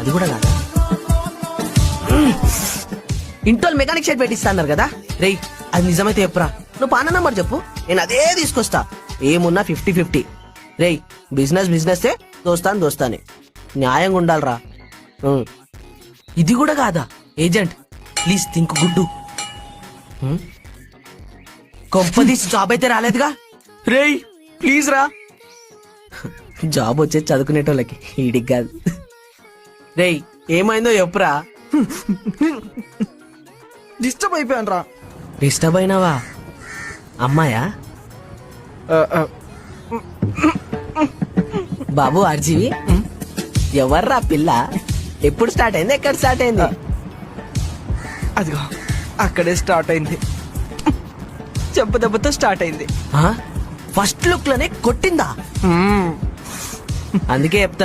అది కూడా కాదా? ఇంటోల్ మెకానిక్ షెడ్ పెట్టిస్తా అన్నారు కదా రేయ్, అది నిజమైతే చెప్పురా. నువ్వు పాన నంబర్ చెప్పు, నేను అదే తీసుకొస్తా. ఏమున్నా 50-50. రేయ్, బిజినెస్ దోస్తానే న్యాయంగా ఉండాలరా. ఇది కూడా కాదా? ఏజెంట్ ప్లీజ్ థింక్ గుడ్డు. కొంపదీసి జాబ్ అయితే రాలేదుగా? రేయ్ ప్లీజ్ రా. జాబ్ వచ్చేది చదువుకునేటోళ్ళకి, ఈడికి కాదు. రేయ్ ఏమైందో చెప్పురా. డిస్టర్బ్ అయిపోయాను రా. డిస్టర్బ్ అయినావా? అమ్మాయా? బాబు ఆర్జీవి, ఎవర్రా పిల్ల? ఎప్పుడు స్టార్ట్ అయింది? ఎక్కడ స్టార్ట్ అయింది? అదిగో అక్కడే స్టార్ట్ అయింది. చెంప దెబ్బతో స్టార్ట్ అయింది. ఫస్ట్ లుక్ లోనే కొట్టిందా? అందుకే చెప్తారా